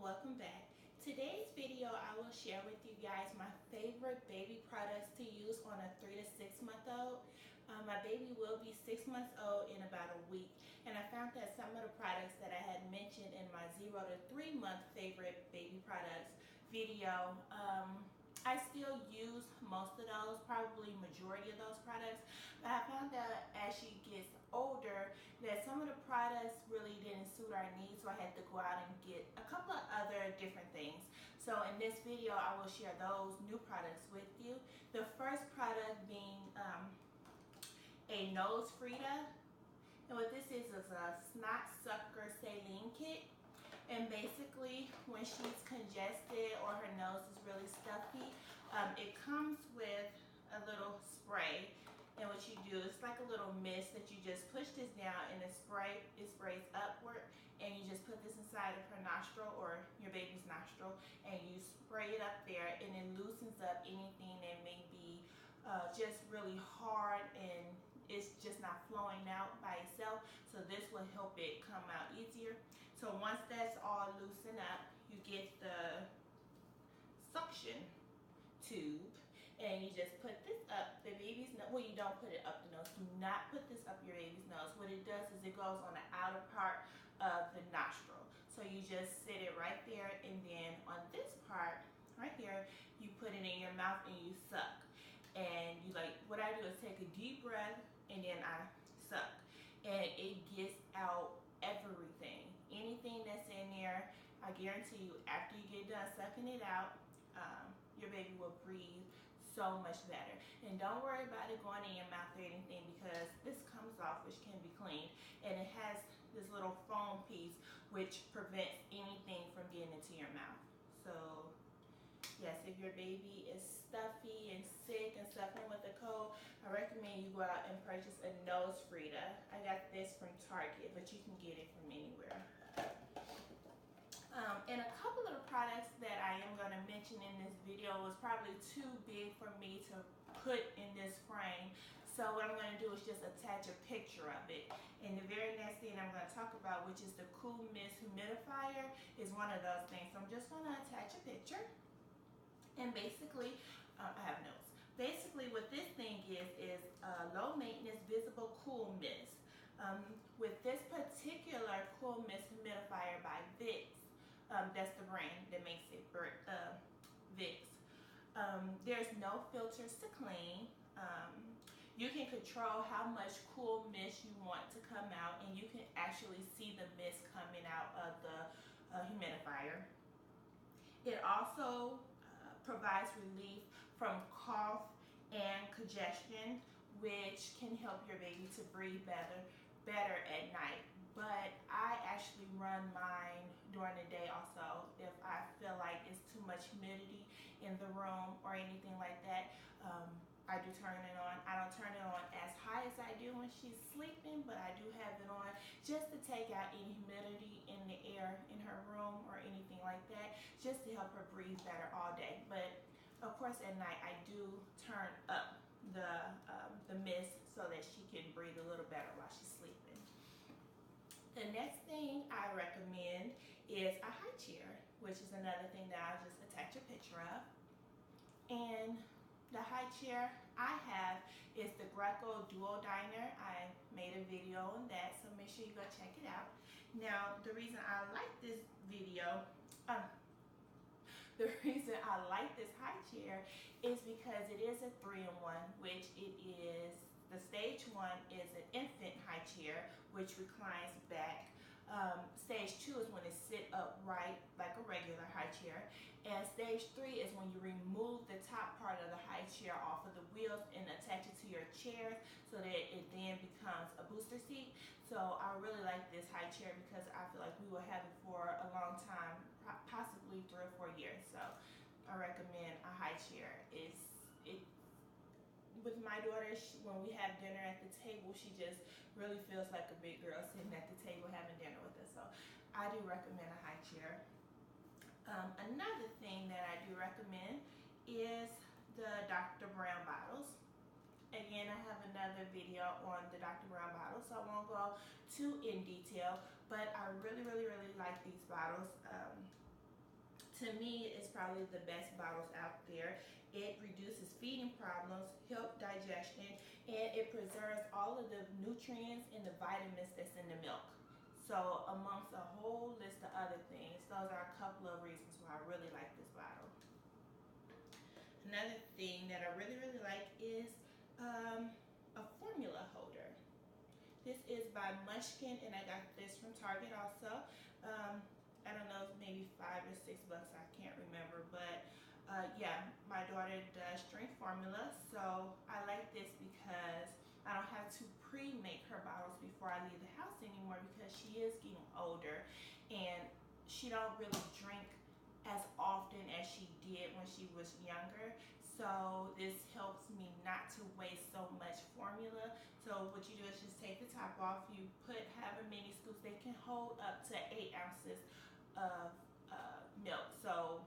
welcome back. Today's video I will share with you guys my favorite baby products to use on a 3 to 6 month old. My baby will be 6 months old in about a week, and I found that some of the products that I had mentioned in my 0 to 3 month favorite baby products video, I still use most of those, probably majority of those products, but I found that as she gets older that some of the products really didn't suit our needs, so I had to go out and get a couple of other different things. So in this video I will share those new products with you. The first product being a Nosefrida, and what this is a snot sucker saline kit. And basically, when she's congested or her nose is really stuffy, it comes with a little spray. And what you do, it's like a little mist that you just push this down and it sprays upward, and you just put this inside of her nostril or your baby's nostril, and you spray it up there, and it loosens up anything that may be just really hard and it's just not flowing out by itself. So this will help it come out easier. So once that's all loosened up, you get the suction tube and you just put this up the baby's nose. Well, you don't put it up the nose. Do not put this up your baby's nose. What it does is it goes on the outer part of the nostril. So you just sit it right there, and then on this part right here, you put it in your mouth and you suck. And you what I do is take a deep breath and then I suck, and it gets out everything, anything that's in there. I guarantee you, after you get done sucking it out, your baby will breathe so much better. And don't worry about it going in your mouth or anything, because this comes off, which can be cleaned, and it has this little foam piece which prevents anything from getting into your mouth. So yes, if your baby is stuffy and sick and suffering with a cold, I recommend you go out and purchase a Nosefrida. I got this from Target, but you can get it from anywhere. And a couple of the products that I am going to mention in this video was probably too big for me to put in this frame. So what I'm going to do is just attach a picture of it. And the very next thing I'm going to talk about, which is the Cool Mist Humidifier, is one of those things. So I'm just going to attach a picture. And basically, I have notes. Basically, what this thing is a low maintenance visible cool mist. With this particular Cool Mist Humidifier by Vicks, that's the brand that makes it, Vicks. There's no filters to clean. You can control how much cool mist you want to come out, and you can actually see the mist coming out of the humidifier. It also provides relief from cough and congestion, which can help your baby to breathe better at night. But I actually run mine during the day also. If I feel like it's too much humidity in the room or anything like that, I do turn it on. I don't turn it on as high as I do when she's sleeping, but I do have it on just to take out any humidity in the air in her room or anything like that, just to help her breathe better all day. But of course at night I do turn up the mist so that she can breathe a little better while she's sleeping. The next thing I recommend is a high chair, which is another thing that I'll just attach a picture of. And the high chair I have is the Graco DuoDiner. I made a video on that, so make sure you go check it out. Now, the reason I like this high chair is because it is a 3-in-1, which it is. The stage 1 is an infant high chair, which reclines back. Stage 2 is when it sit upright like a regular high chair. And stage 3 is when you remove the top part of the high chair off of the wheels and attach it to your chairs, so that it then becomes a booster seat. So I really like this high chair because I feel like we will have it for a long time, possibly 3 or 4 years. So I recommend a high chair. With my daughter, when we have dinner at the table, she just really feels like a big girl sitting at the table having dinner with us. So I do recommend a high chair. Another thing that I do recommend is the Dr. Brown bottles. Again, I have another video on the Dr. Brown bottles, so I won't go too in detail, but I really like these bottles. To me, it's probably the best bottles out there. It reduces feeding problems, help digestion, and it preserves all of the nutrients and the vitamins that's in the milk. So amongst a whole list of other things, those are a couple of reasons why I really like this bottle. Another thing that I really like is a formula holder. This is by Munchkin, and I got this from Target also. I don't know, maybe $5 or $6, I can't remember, but yeah, my daughter does drink formula, so I like this because I don't have to pre-make her bottles before I leave the house anymore, because she is getting older and she don't really drink as often as she did when she was younger. So this helps me not to waste so much formula. So what you do is just take the top off, you put however many scoops. They can hold up to 8 ounces of milk. So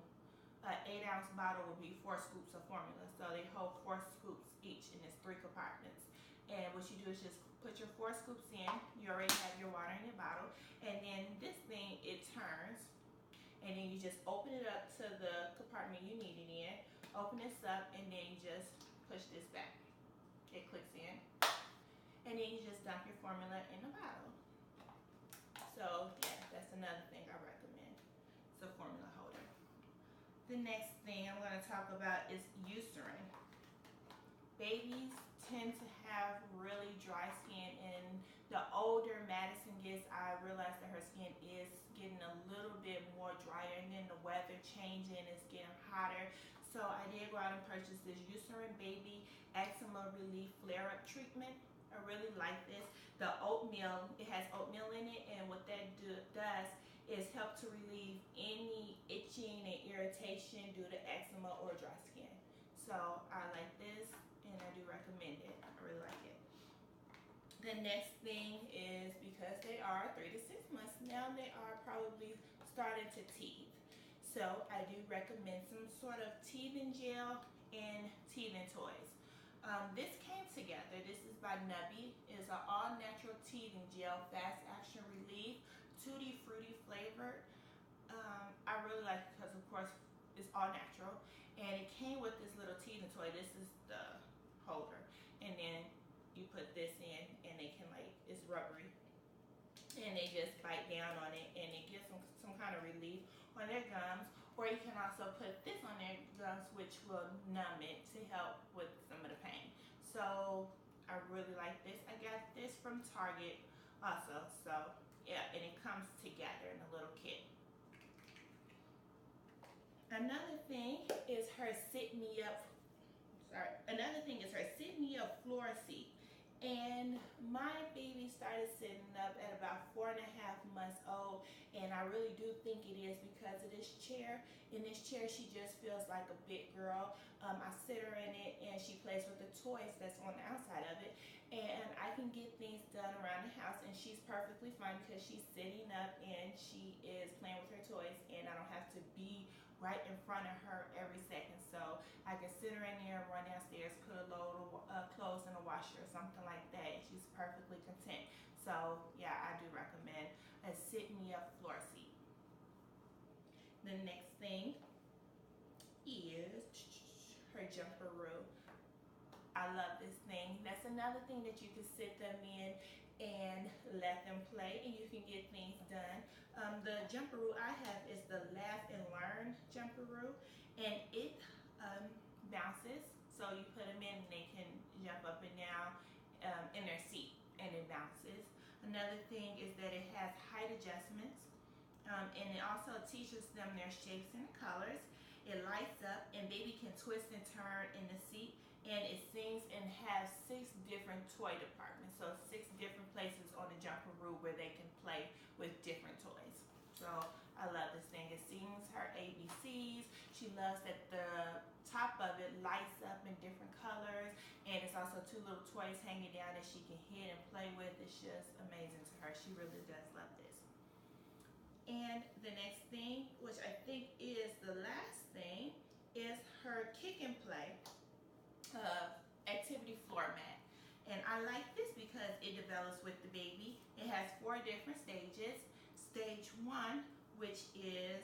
an 8-ounce bottle would be 4 scoops of formula. So they hold 4 scoops each, and it's 3 compartments. And what you do is just put your 4 scoops in. You already have your water in your bottle. And then this thing, it turns. And then you just open it up to the compartment you need it in. Open this up, and then you just push this back. It clicks in. And then you just dump your formula in the bottle. So yeah, that's another thing I recommend. It's a formula holder. The next thing I'm going to talk about is Eucerin. Babies tend to have really dry skin, and the older Madison gets, I realize that her skin is getting a little bit more drier, and then the weather changing, it's getting hotter. So I did go out and purchase this Eucerin Baby Eczema Relief Flare-Up Treatment. I really like this. The oatmeal, it has oatmeal in it, and what that does is help to relieve any itching and irritation due to eczema or dry skin. So I like this, and I do recommend it. I really like it. The next thing is, because they are 3 to 6 months now, they are probably starting to teeth. So I do recommend some sort of teething gel and teething toys. This came together. This is by Nuby. It's an all-natural teething gel, fast action relief, tutti fruity flavored. I really like it because, of course, it's all natural. And it came with this little teething toy. This is the holder. And then you put this in, and they can, like, it's rubbery. And they just bite down on it, and it gives them some kind of relief on their gums. Or you can also put this on their gums, which will numb it to help with some of the pain. So I really like this. I got this from Target also. So yeah, and it comes together in a little kit. Another thing is her Sit Me Up. Another thing is her Sit Me Up floor seat. And my baby started sitting up at about 4.5 months old, and I really do think it is because of this chair. In this chair, she just feels like a big girl. I sit her in it, and she plays with the toys that's on the outside of it, and I can get things done around the house, and she's perfectly fine because she's sitting up and she is playing with her toys, and I don't have to be right in front of her every second. So I can sit her in there, run downstairs, put a load of clothes in the washer or something like that. She's perfectly content. So yeah, I do recommend a Sit Me Up floor seat. The next thing is her Jumperoo. I love this thing. That's another thing that you can sit them in and let them play, and you can get things done. The Jumperoo I have is the Laugh and Learn Jumperoo, and it bounces. So you put them in, and they can jump up and down in their seat, and it bounces. Another thing is that it has height adjustments, and it also teaches them their shapes and colors. It lights up, and baby can twist and turn in the seat, and it sings and has 6 different toy departments. So 6 different places on the Jumperoo where they can play with different toys. So I love this thing. It sings her ABCs. She loves that the top of it lights up in different colors, and it's also 2 little toys hanging down that she can hit and play with. It's just amazing to her. She really does love this. And the next thing, which I think is the last thing, is her Kick and Play activity floor mat. And I like this because it develops with the baby. It has 4 different stages. Stage 1, which is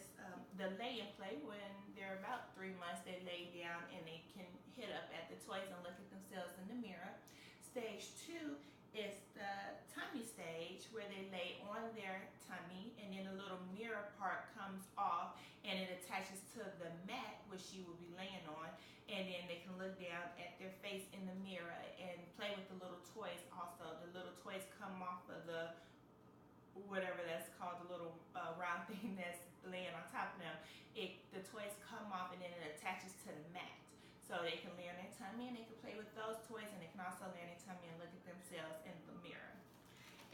the lay and play. When they're about 3 months, they lay down and they can hit up at the toys and look at themselves in the mirror. Stage 2 is the tummy stage, where they lay on their tummy and then the little mirror part comes off and it attaches to the mat which she will be laying on, and then they can look down at their face in the mirror and play with the little toys also. The little toys come off of the whatever that's called, the little round thing that's laying on top of them. The toys come off and then it attaches to the mat. So they can lay on their tummy and they can play with those toys, and they can also lay on their tummy and look at themselves in the mirror.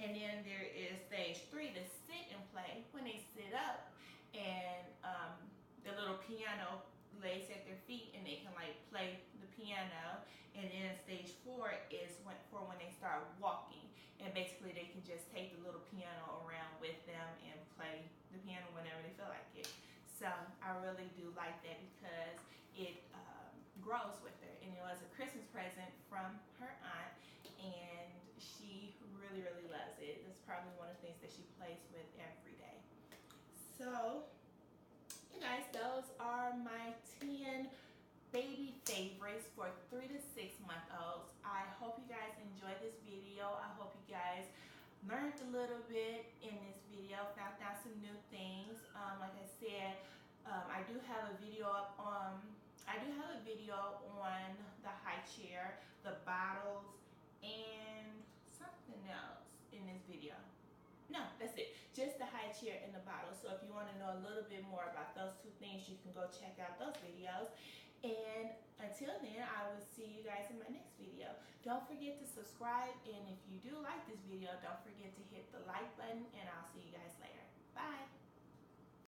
And then there is stage 3, the sit and play, when they sit up and the little piano lays at their feet and they can like play the piano. And then stage 4 is for when they start walking, and basically they can just take the little piano around with them and play the piano whenever they feel like it. So I really do like that because it grows with her, and it was a Christmas present from her aunt, and she really loves it. It's probably one of the things that she plays with every day. So you guys, those are my 10 baby favorites for 3 to 6 month olds. I hope you guys enjoyed this video. I hope you guys learned a little bit in this video, found out some new things. Like I said, I do have a video up on the high chair, the bottles, and something else in this video. No, that's it. Just the high chair and the bottles. So if you want to know a little bit more about those 2 things, you can go check out those videos. And until then, I will see you guys in my next video. Don't forget to subscribe, and if you do like this video, don't forget to hit the like button, and I'll see you guys later. Bye.